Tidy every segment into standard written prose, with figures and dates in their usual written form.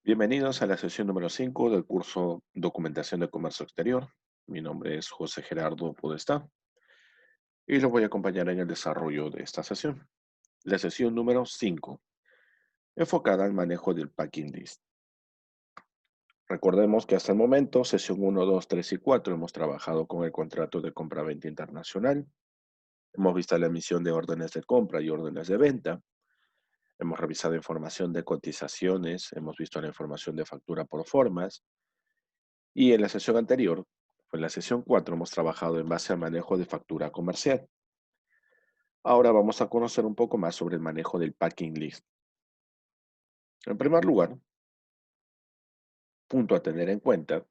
Bienvenidos a la sesión número 5 del curso Documentación de Comercio Exterior. Mi nombre es José Gerardo Podestá y los voy a acompañar en el desarrollo de esta sesión. La sesión número 5, enfocada al manejo del packing list. Recordemos que hasta el momento, sesión 1, 2, 3 y 4, hemos trabajado con el contrato de compra-venta internacional. Hemos visto la emisión de órdenes de compra y órdenes de venta. Hemos revisado información de cotizaciones. Hemos visto la información de factura por formas. Y en la sesión anterior, en la sesión 4, hemos trabajado en base al manejo de factura comercial. Ahora vamos a conocer un poco más sobre el manejo del packing list. En primer lugar, punto a tener en cuenta,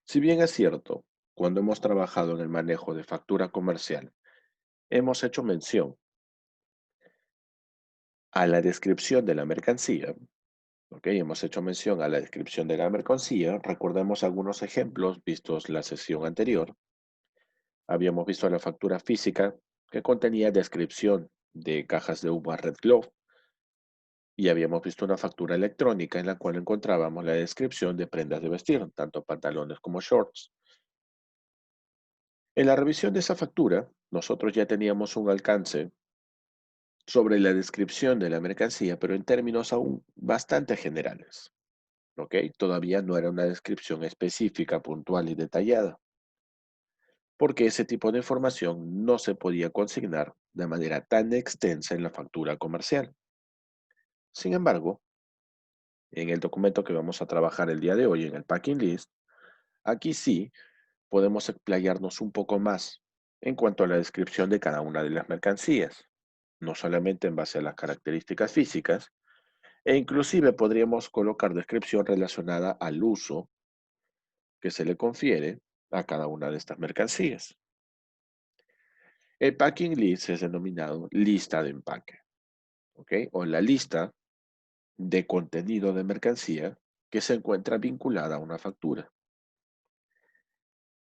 si bien es cierto, cuando hemos trabajado en el manejo de factura comercial, hemos hecho mención a la descripción de la mercancía, ¿ok? Hemos hecho mención a la descripción de la mercancía, recordemos algunos ejemplos vistos la sesión anterior. Habíamos visto la factura física que contenía descripción de cajas de uva Red Glove y habíamos visto una factura electrónica en la cual encontrábamos la descripción de prendas de vestir, tanto pantalones como shorts. En la revisión de esa factura, nosotros ya teníamos un alcance sobre la descripción de la mercancía, pero en términos aún bastante generales, ¿ok? Todavía no era una descripción específica, puntual y detallada, porque ese tipo de información no se podía consignar de manera tan extensa en la factura comercial. Sin embargo, en el documento que vamos a trabajar el día de hoy, en el packing list, aquí sí podemos explayarnos un poco más en cuanto a la descripción de cada una de las mercancías, no solamente en base a las características físicas, e inclusive podríamos colocar descripción relacionada al uso que se le confiere a cada una de estas mercancías. El packing list es denominado lista de empaque, ¿ok? O la lista de contenido de mercancía que se encuentra vinculada a una factura.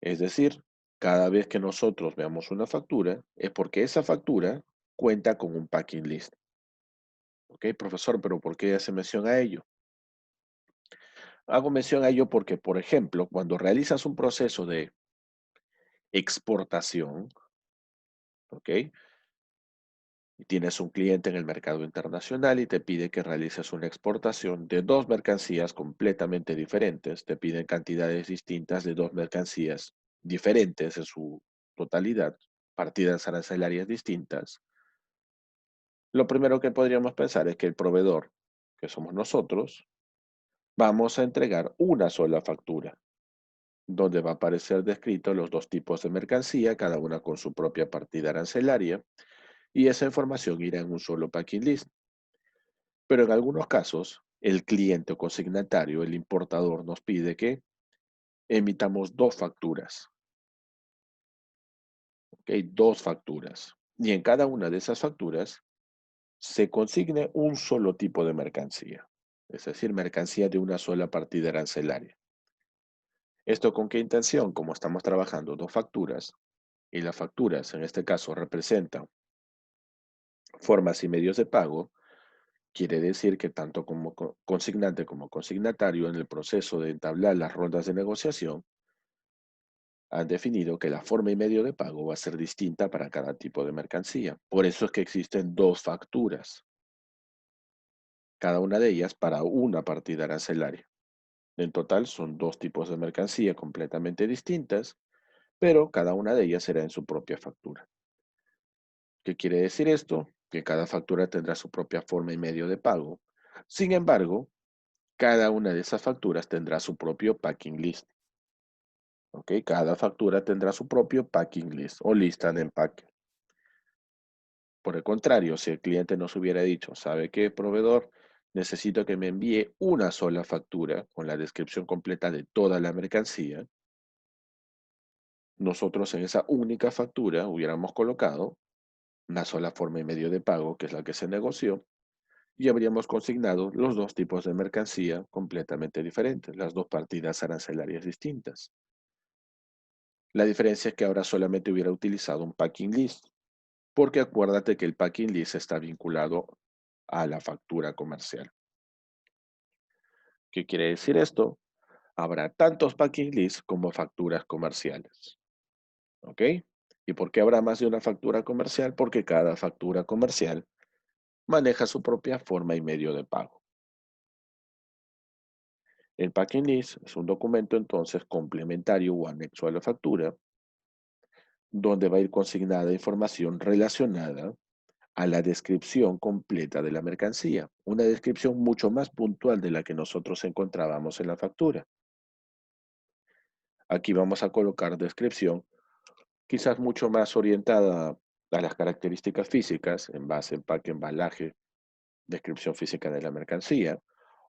Es decir, cada vez que nosotros veamos una factura, es porque esa factura cuenta con un packing list. ¿Ok, profesor? ¿Pero por qué hace mención a ello? Hago mención a ello porque, por ejemplo, cuando realizas un proceso de exportación, ¿ok? Y tienes un cliente en el mercado internacional y te pide que realices una exportación de dos mercancías completamente diferentes, te piden cantidades distintas de dos mercancías diferentes en su totalidad, partidas arancelarias distintas. Lo primero que podríamos pensar es que el proveedor, que somos nosotros, vamos a entregar una sola factura, donde va a aparecer descrito los dos tipos de mercancía, cada una con su propia partida arancelaria, y esa información irá en un solo packing list. Pero en algunos casos, el cliente o consignatario, el importador, nos pide que emitamos dos facturas, ¿ok? Dos facturas. Y en cada una de esas facturas se consigne un solo tipo de mercancía, es decir, mercancía de una sola partida arancelaria. ¿Esto con qué intención? Como estamos trabajando dos facturas, y las facturas en este caso representan formas y medios de pago, quiere decir que tanto como consignante como consignatario en el proceso de entablar las rondas de negociación han definido que la forma y medio de pago va a ser distinta para cada tipo de mercancía. Por eso es que existen dos facturas, cada una de ellas para una partida arancelaria. En total son dos tipos de mercancía completamente distintas, pero cada una de ellas será en su propia factura. ¿Qué quiere decir esto? Que cada factura tendrá su propia forma y medio de pago. Sin embargo, cada una de esas facturas tendrá su propio packing list. ¿Ok? Cada factura tendrá su propio packing list o lista de empaque. Por el contrario, si el cliente nos hubiera dicho, ¿sabe qué, proveedor? Necesito que me envíe una sola factura con la descripción completa de toda la mercancía. Nosotros en esa única factura hubiéramos colocado una sola forma y medio de pago, que es la que se negoció, y habríamos consignado los dos tipos de mercancía completamente diferentes, las dos partidas arancelarias distintas. La diferencia es que ahora solamente hubiera utilizado un packing list, porque acuérdate que el packing list está vinculado a la factura comercial. ¿Qué quiere decir esto? Habrá tantos packing lists como facturas comerciales. ¿Ok? ¿Y por qué habrá más de una factura comercial? Porque cada factura comercial maneja su propia forma y medio de pago. El packing list es un documento entonces complementario o anexo a la factura, donde va a ir consignada información relacionada a la descripción completa de la mercancía, una descripción mucho más puntual de la que nosotros encontrábamos en la factura. Aquí vamos a colocar descripción quizás mucho más orientada a las características físicas, en base a empaque, embalaje, descripción física de la mercancía,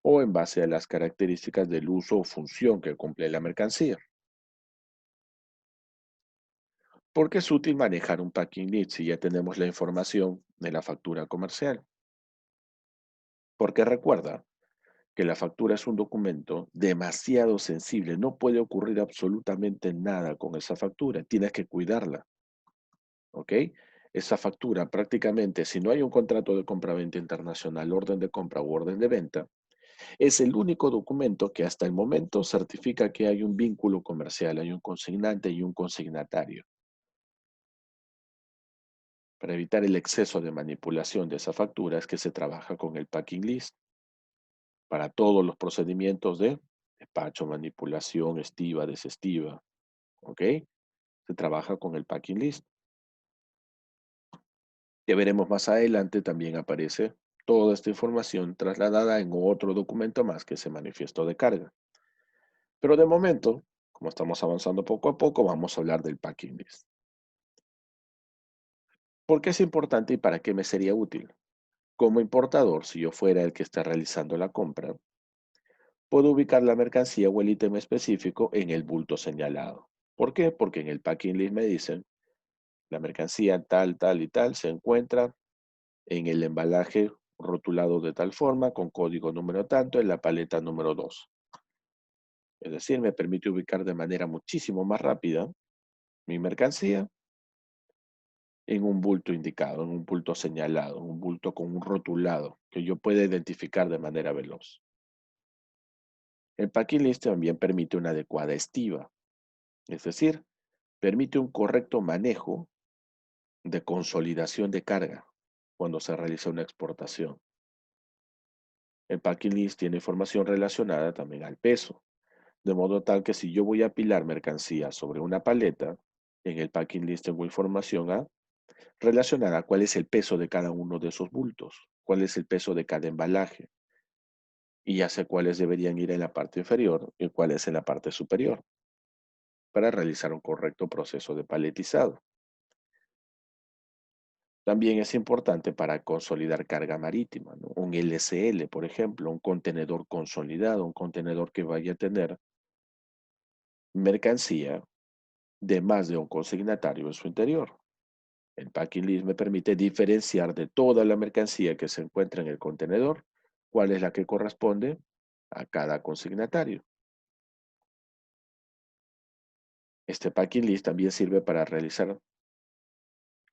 o en base a las características del uso o función que cumple la mercancía. ¿Por qué es útil manejar un packing list si ya tenemos la información de la factura comercial? Porque recuerda que la factura es un documento demasiado sensible, no puede ocurrir absolutamente nada con esa factura, tienes que cuidarla, ¿ok? Esa factura prácticamente, si no hay un contrato de compra-venta internacional, orden de compra u orden de venta, es el único documento que hasta el momento certifica que hay un vínculo comercial, hay un consignante y un consignatario. Para evitar el exceso de manipulación de esa factura es que se trabaja con el packing list para todos los procedimientos de despacho, manipulación, estiva, desestiva, ¿ok? Se trabaja con el packing list. Ya veremos más adelante, también aparece toda esta información trasladada en otro documento más que es el manifiesto de carga. Pero de momento, como estamos avanzando poco a poco, vamos a hablar del packing list. ¿Por qué es importante y para qué me sería útil? Como importador, si yo fuera el que está realizando la compra, puedo ubicar la mercancía o el ítem específico en el bulto señalado. ¿Por qué? Porque en el packing list me dicen la mercancía tal, tal y tal se encuentra en el embalaje rotulado de tal forma, con código número tanto, en la paleta número 2. Es decir, me permite ubicar de manera muchísimo más rápida mi mercancía en un bulto indicado, en un bulto señalado, en un bulto con un rotulado que yo pueda identificar de manera veloz. El packing list también permite una adecuada estiva, es decir, permite un correcto manejo de consolidación de carga cuando se realiza una exportación. El packing list tiene información relacionada también al peso, de modo tal que si yo voy a apilar mercancía sobre una paleta, en el packing list tengo información relacionada a cuál es el peso de cada uno de esos bultos, cuál es el peso de cada embalaje, y ya sé cuáles deberían ir en la parte inferior y cuáles en la parte superior, para realizar un correcto proceso de paletizado. También es importante para consolidar carga marítima, ¿no? Un LCL, por ejemplo, un contenedor consolidado, un contenedor que vaya a tener mercancía de más de un consignatario en su interior. El packing list me permite diferenciar de toda la mercancía que se encuentra en el contenedor, cuál es la que corresponde a cada consignatario. Este packing list también sirve para realizar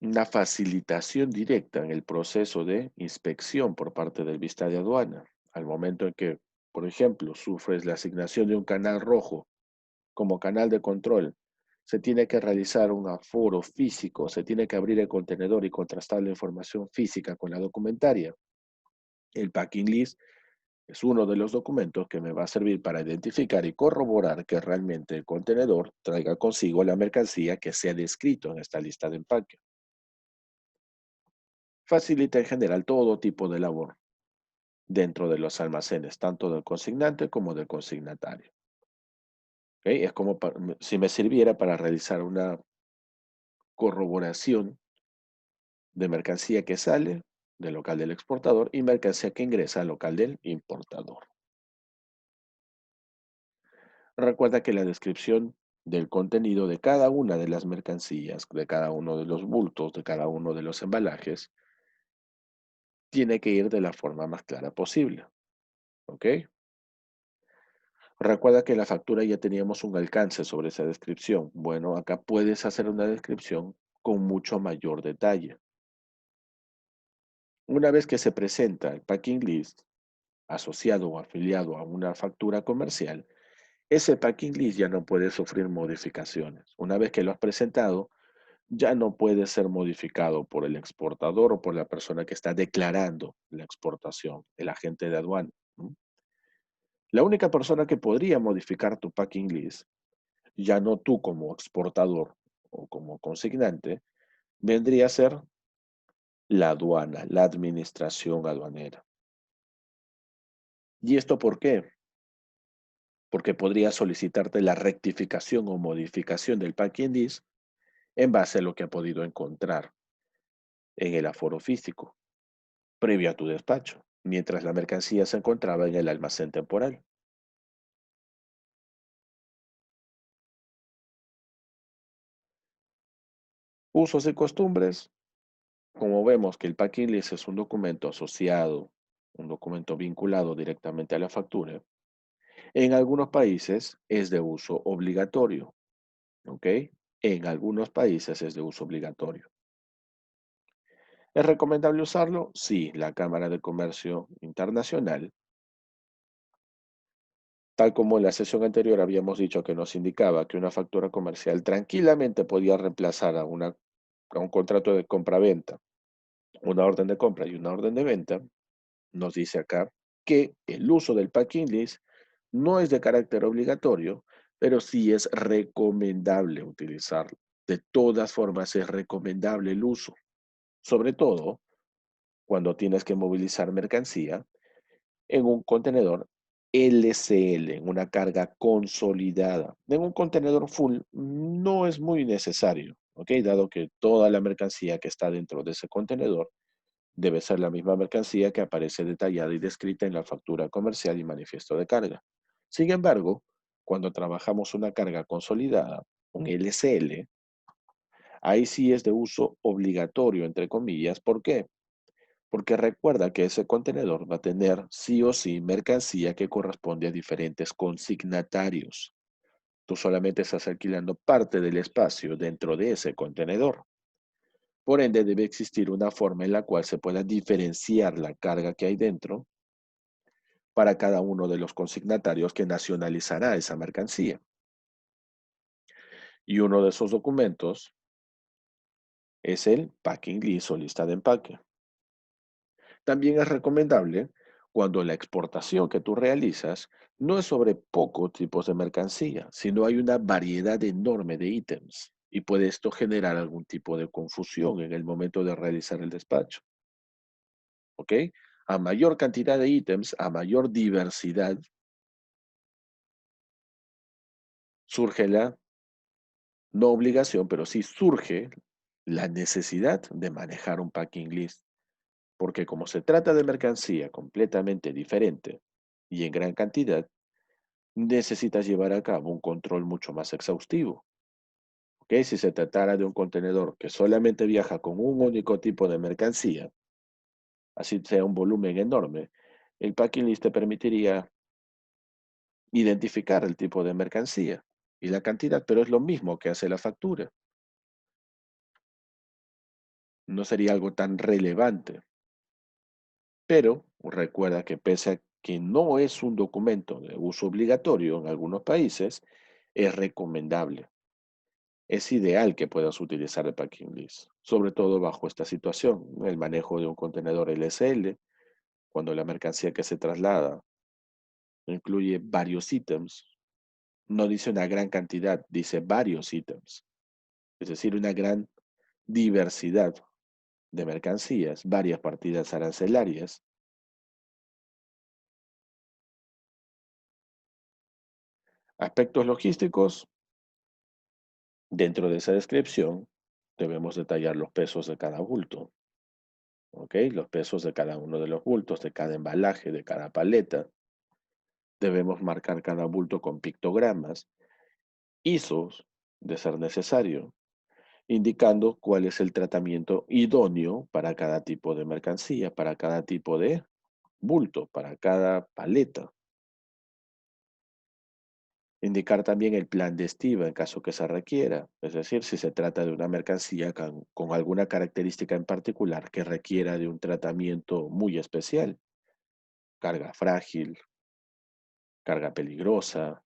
una facilitación directa en el proceso de inspección por parte del vista de aduana. Al momento en que, por ejemplo, sufres la asignación de un canal rojo como canal de control, se tiene que realizar un aforo físico, se tiene que abrir el contenedor y contrastar la información física con la documentaria. El packing list es uno de los documentos que me va a servir para identificar y corroborar que realmente el contenedor traiga consigo la mercancía que se ha descrito en esta lista de empaque. Facilita en general todo tipo de labor dentro de los almacenes, tanto del consignante como del consignatario. ¿Ok? Es como si me sirviera para realizar una corroboración de mercancía que sale del local del exportador y mercancía que ingresa al local del importador. Recuerda que la descripción del contenido de cada una de las mercancías, de cada uno de los bultos, de cada uno de los embalajes, tiene que ir de la forma más clara posible. ¿Ok? Recuerda que en la factura ya teníamos un alcance sobre esa descripción. Bueno, acá puedes hacer una descripción con mucho mayor detalle. Una vez que se presenta el packing list, asociado o afiliado a una factura comercial, ese packing list ya no puede sufrir modificaciones. Una vez que lo has presentado, ya no puede ser modificado por el exportador o por la persona que está declarando la exportación, el agente de aduana, ¿no? La única persona que podría modificar tu packing list, ya no tú como exportador o como consignante, vendría a ser la aduana, la administración aduanera. ¿Y esto por qué? Porque podría solicitarte la rectificación o modificación del packing list en base a lo que ha podido encontrar en el aforo físico, previo a tu despacho, mientras la mercancía se encontraba en el almacén temporal. Usos y costumbres, como vemos que el packing list es un documento asociado, un documento vinculado directamente a la factura, en algunos países es de uso obligatorio, ¿ok? En algunos países es de uso obligatorio. ¿Es recomendable usarlo? Sí, la Cámara de Comercio Internacional, tal como en la sesión anterior habíamos dicho que nos indicaba que una factura comercial tranquilamente podía reemplazar a un contrato de compra-venta, una orden de compra y una orden de venta, nos dice acá que el uso del packing list no es de carácter obligatorio, pero sí es recomendable utilizarlo. De todas formas, es recomendable el uso, sobre todo cuando tienes que movilizar mercancía en un contenedor LCL, en una carga consolidada. En un contenedor full no es muy necesario, ¿ok? Dado que toda la mercancía que está dentro de ese contenedor debe ser la misma mercancía que aparece detallada y descrita en la factura comercial y manifiesto de carga. Sin embargo, cuando trabajamos una carga consolidada, un LCL, ahí sí es de uso obligatorio, entre comillas. ¿Por qué? Porque recuerda que ese contenedor va a tener sí o sí mercancía que corresponde a diferentes consignatarios. Tú solamente estás alquilando parte del espacio dentro de ese contenedor. Por ende, debe existir una forma en la cual se pueda diferenciar la carga que hay dentro para cada uno de los consignatarios que nacionalizará esa mercancía. Y uno de esos documentos es el packing list o lista de empaque. También es recomendable cuando la exportación que tú realizas no es sobre pocos tipos de mercancía, sino hay una variedad enorme de ítems y puede esto generar algún tipo de confusión en el momento de realizar el despacho, ¿ok? A mayor cantidad de ítems, a mayor diversidad, surge la, no obligación, pero sí surge la necesidad de manejar un packing list, porque como se trata de mercancía completamente diferente y en gran cantidad, necesitas llevar a cabo un control mucho más exhaustivo. ¿Ok? Si se tratara de un contenedor que solamente viaja con un único tipo de mercancía, así sea un volumen enorme, el packing list te permitiría identificar el tipo de mercancía y la cantidad, pero es lo mismo que hace la factura. No sería algo tan relevante. Pero recuerda que pese a que no es un documento de uso obligatorio en algunos países, es recomendable. Es ideal que puedas utilizar el packing list, sobre todo bajo esta situación, ¿no? El manejo de un contenedor LSL, cuando la mercancía que se traslada incluye varios ítems, no dice una gran cantidad, dice varios ítems, es decir, una gran diversidad de mercancías, varias partidas arancelarias. Aspectos logísticos, dentro de esa descripción debemos detallar los pesos de cada bulto, ¿ok? Los pesos de cada uno de los bultos, de cada embalaje, de cada paleta. Debemos marcar cada bulto con pictogramas, ISOs, de ser necesario, indicando cuál es el tratamiento idóneo para cada tipo de mercancía, para cada tipo de bulto, para cada paleta. Indicar también el plan de estiva en caso que se requiera, es decir, si se trata de una mercancía con alguna característica en particular que requiera de un tratamiento muy especial. carga frágil, carga peligrosa.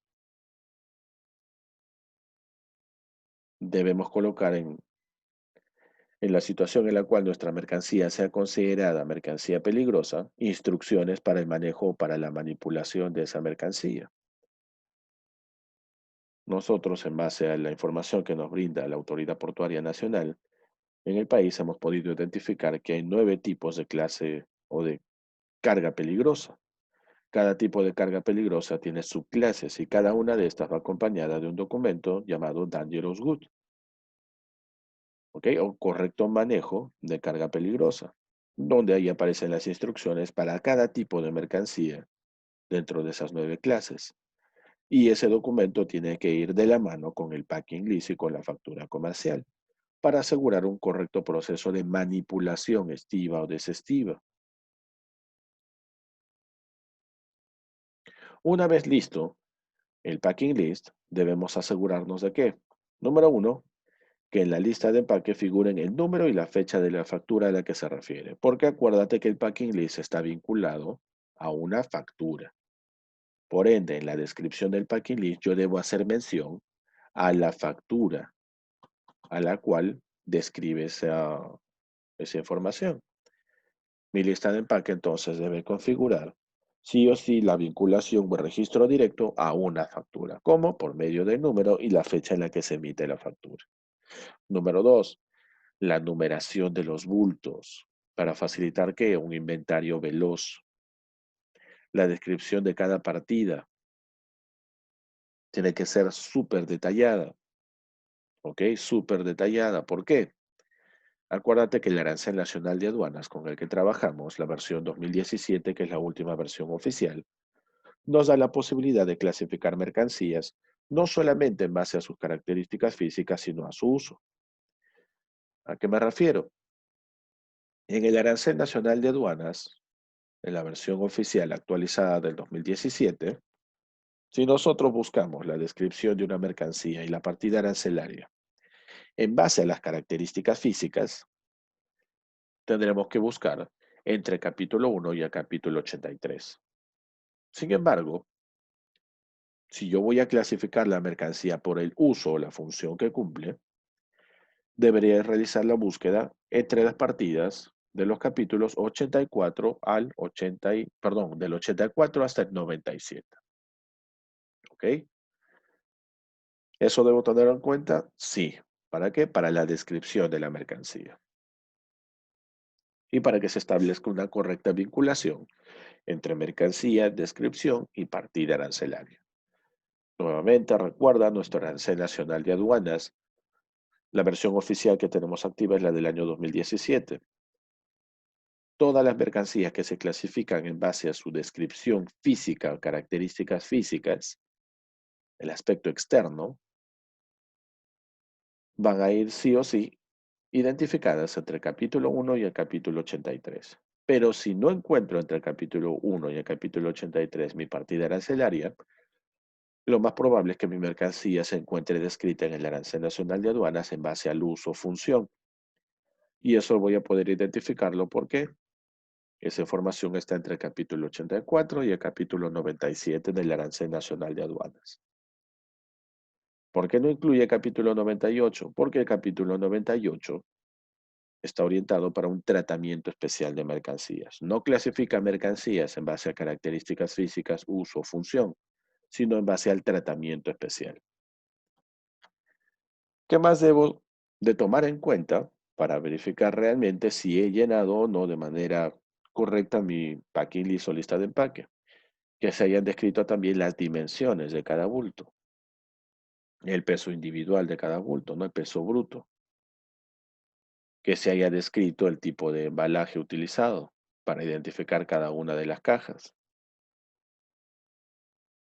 Debemos colocar en la situación en la cual nuestra mercancía sea considerada mercancía peligrosa, instrucciones para el manejo o para la manipulación de esa mercancía. Nosotros, en base a la información que nos brinda la Autoridad Portuaria Nacional, en el país hemos podido identificar que hay 9 tipos de clase o de carga peligrosa. Cada tipo de carga peligrosa tiene subclases y cada una de estas va acompañada de un documento llamado Dangerous Good, ¿ok? O correcto manejo de carga peligrosa, donde ahí aparecen las instrucciones para cada tipo de mercancía dentro de esas 9 clases. Y ese documento tiene que ir de la mano con el packing list y con la factura comercial para asegurar un correcto proceso de manipulación estiva o desestiva. Una vez listo el packing list, debemos asegurarnos de que, número uno, que en la lista de empaque figuren el número y la fecha de la factura a la que se refiere, porque acuérdate que el packing list está vinculado a una factura. Por ende, en la descripción del packing list yo debo hacer mención a la factura a la cual describe esa información. Mi lista de empaque entonces debe configurar sí o sí la vinculación o registro directo a una factura, como por medio del número y la fecha en la que se emite la factura. Número 2, la numeración de los bultos para facilitar que un inventario veloz. La descripción de cada partida tiene que ser súper detallada, ¿ok? Súper detallada. ¿Por qué? Acuérdate que el Arancel Nacional de Aduanas con el que trabajamos, la versión 2017, que es la última versión oficial, nos da la posibilidad de clasificar mercancías no solamente en base a sus características físicas, sino a su uso. ¿A qué me refiero? En el Arancel Nacional de Aduanas, en la versión oficial actualizada del 2017, si nosotros buscamos la descripción de una mercancía y la partida arancelaria en base a las características físicas, tendremos que buscar entre capítulo 1 y el capítulo 83. Sin embargo, si yo voy a clasificar la mercancía por el uso o la función que cumple, debería realizar la búsqueda entre las partidas de los capítulos 84 al 80, perdón, del 84 hasta el 97. ¿Ok? ¿Eso debo tenerlo en cuenta? Sí. ¿Para qué? Para la descripción de la mercancía. Y para que se establezca una correcta vinculación entre mercancía, descripción y partida arancelaria. Nuevamente, recuerda nuestro arancel nacional de aduanas. La versión oficial que tenemos activa es la del año 2017. Todas las mercancías que se clasifican en base a su descripción física o características físicas, el aspecto externo, van a ir sí o sí identificadas entre el capítulo 1 y el capítulo 83. Pero si no encuentro entre el capítulo 1 y el capítulo 83 mi partida arancelaria, lo más probable es que mi mercancía se encuentre descrita en el Arancel Nacional de Aduanas en base al uso o función. Y eso voy a poder identificarlo porque esa información está entre el capítulo 84 y el capítulo 97 del Arancel Nacional de Aduanas. ¿Por qué no incluye el capítulo 98? Porque el capítulo 98 está orientado para un tratamiento especial de mercancías. No clasifica mercancías en base a características físicas, uso o función, sino en base al tratamiento especial. ¿Qué más debo de tomar en cuenta para verificar realmente si he llenado o no de manera correcta mi packing list o lista de empaque? Que se hayan descrito también las dimensiones de cada bulto, el peso individual de cada bulto, no el peso bruto, que se haya descrito el tipo de embalaje utilizado para identificar cada una de las cajas,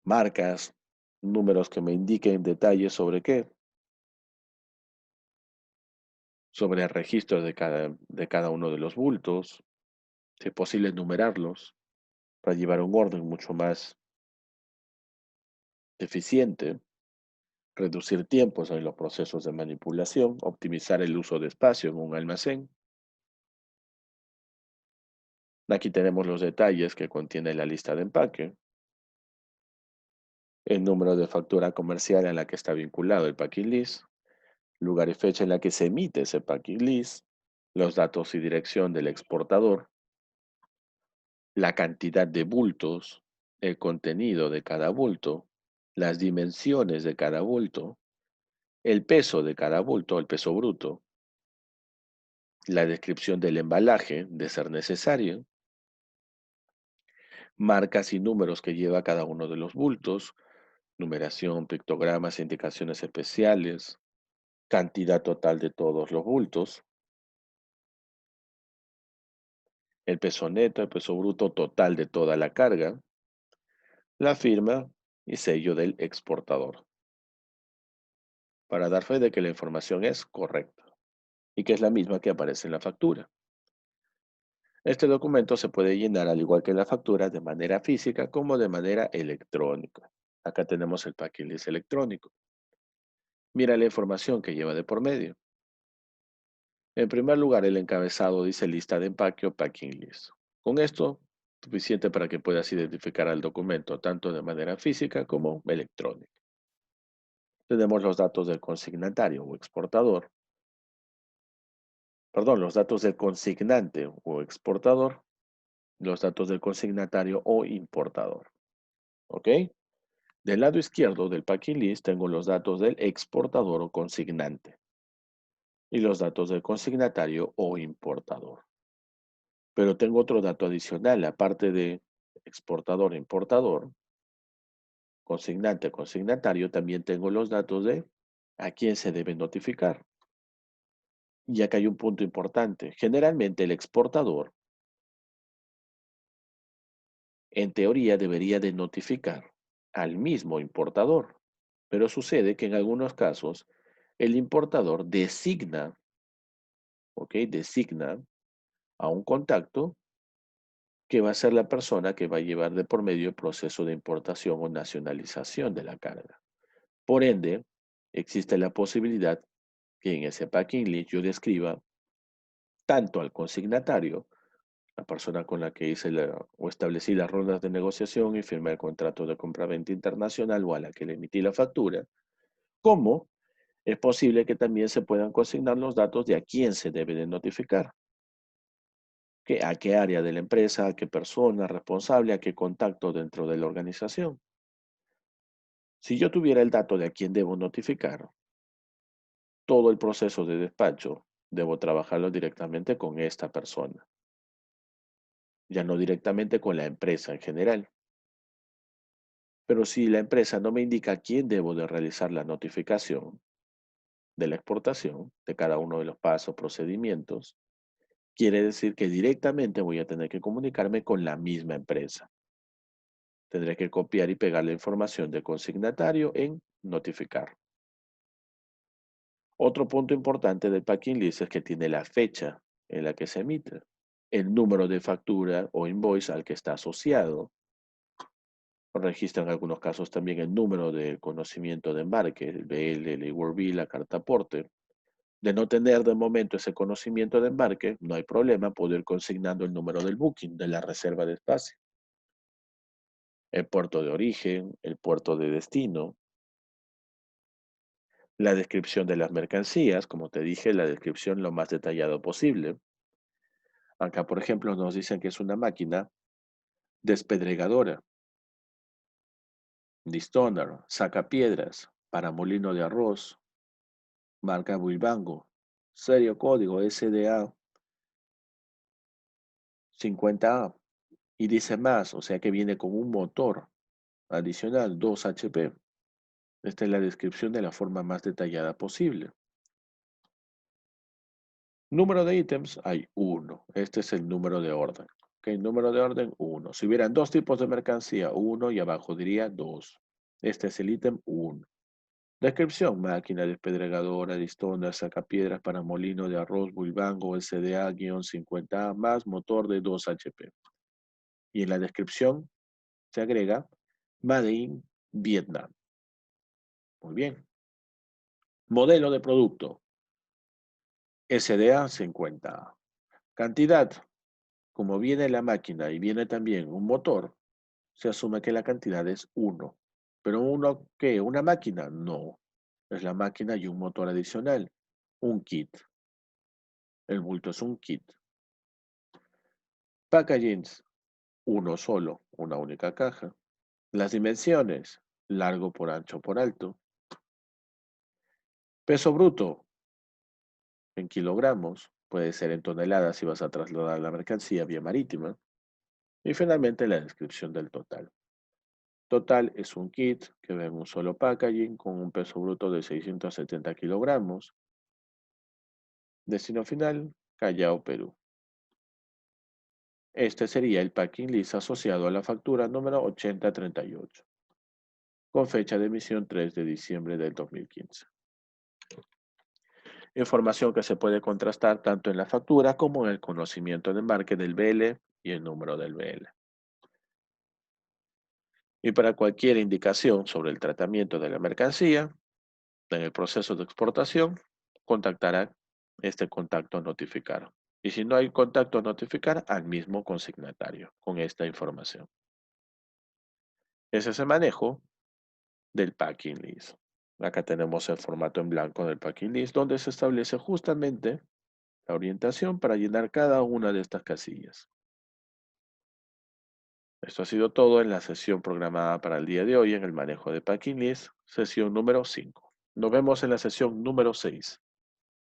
marcas, números que me indiquen detalles sobre qué, sobre el registro de cada uno de los bultos, si es posible numerarlos para llevar un orden mucho más eficiente, reducir tiempos en los procesos de manipulación, optimizar el uso de espacio en un almacén. Aquí tenemos los detalles que contiene la lista de empaque, el número de factura comercial en la que está vinculado el packing list, lugar y fecha en la que se emite ese packing list, los datos y dirección del exportador, la cantidad de bultos, el contenido de cada bulto, las dimensiones de cada bulto, el peso de cada bulto, el peso bruto, la descripción del embalaje, de ser necesario, marcas y números que lleva cada uno de los bultos, numeración, pictogramas, indicaciones especiales, cantidad total de todos los bultos, el peso neto, el peso bruto total de toda la carga, la firma y sello del exportador, para dar fe de que la información es correcta y que es la misma que aparece en la factura. Este documento se puede llenar al igual que la factura de manera física como de manera electrónica. Acá tenemos el packing list electrónico. Mira la información que lleva de por medio. En primer lugar, el encabezado dice lista de empaque o packing list. Con esto, suficiente para que puedas identificar al documento tanto de manera física como electrónica. Tenemos los datos del consignatario o exportador, perdón, los datos del consignante o exportador, los datos del consignatario o importador. ¿Ok? Del lado izquierdo del packing list tengo los datos del exportador o consignante y los datos del consignatario o importador. Pero tengo otro dato adicional, aparte de exportador e importador, consignante, consignatario, también tengo los datos de a quién se debe notificar. Y acá hay un punto importante. Generalmente el exportador, en teoría, debería de notificar al mismo importador. Pero sucede que en algunos casos el importador designa, ¿ok? Designa a un contacto que va a ser la persona que va a llevar de por medio el proceso de importación o nacionalización de la carga. Por ende, existe la posibilidad que en ese packing list yo describa tanto al consignatario, la persona con la que hice o establecí las rondas de negociación y firmé el contrato de compraventa internacional o a la que le emití la factura, como es posible que también se puedan consignar los datos de a quién se debe de notificar, que a qué área de la empresa, a qué persona responsable, a qué contacto dentro de la organización. Si yo tuviera el dato de a quién debo notificar, todo el proceso de despacho debo trabajarlo directamente con esta persona, ya no directamente con la empresa en general. Pero si la empresa no me indica a quién debo de realizar la notificación de la exportación, de cada uno de los pasos, procedimientos, quiere decir que directamente voy a tener que comunicarme con la misma empresa. Tendré que copiar y pegar la información del consignatario en notificar. Otro punto importante del packing list es que tiene la fecha en la que se emite, el número de factura o invoice al que está asociado. Registra en algunos casos también el número de conocimiento de embarque, el BL, el IWRB, la carta aporte. De no tener de momento ese conocimiento de embarque, no hay problema, puedo ir consignando el número del booking, de la reserva de espacio, el puerto de origen, el puerto de destino, la descripción de las mercancías, como te dije, la descripción lo más detallado posible. Acá, por ejemplo, nos dicen que es una máquina despedregadora, distoner, saca piedras, para molino de arroz, marca Buibango, serio código SDA 50A. Y dice más, o sea que viene con un motor adicional 2 HP. Esta es la descripción de la forma más detallada posible. Número de ítems, hay uno. Este es el número de orden. ¿Ok? Número de orden, uno. Si hubieran dos tipos de mercancía, uno y abajo diría dos. Este es el ítem uno. Descripción, máquina despedregadora, distona, sacapiedras para molino de arroz, bulbango, SDA-50A, más motor de 2 HP. Y en la descripción se agrega Made in Vietnam. Muy bien. Modelo de producto, SDA 50A. Cantidad, Como viene la máquina y viene también un motor, se asume que la cantidad es uno. ¿Pero uno qué? ¿Una máquina? No. Es la máquina y un motor adicional. Un kit. El bulto es un kit. Packagings, uno solo, una única caja. Las dimensiones, largo por ancho por alto. Peso bruto, en kilogramos, puede ser en toneladas si vas a trasladar la mercancía vía marítima. Y finalmente la descripción del total. Total es un kit que va en un solo packaging con un peso bruto de 670 kilogramos. Destino final, Callao, Perú. Este sería el packing list asociado a la factura número 8038, con fecha de emisión 3 de diciembre del 2015. Información que se puede contrastar tanto en la factura como en el conocimiento de embarque del BL y el número del BL. Y para cualquier indicación sobre el tratamiento de la mercancía en el proceso de exportación, contactará este contacto a notificar. Y si no hay contacto a notificar, al mismo consignatario con esta información. Ese es el manejo del packing list. Acá tenemos el formato en blanco del packing list donde se establece justamente la orientación para llenar cada una de estas casillas. Esto ha sido todo en la sesión programada para el día de hoy en el manejo de packing list, sesión número 5. Nos vemos en la sesión número 6.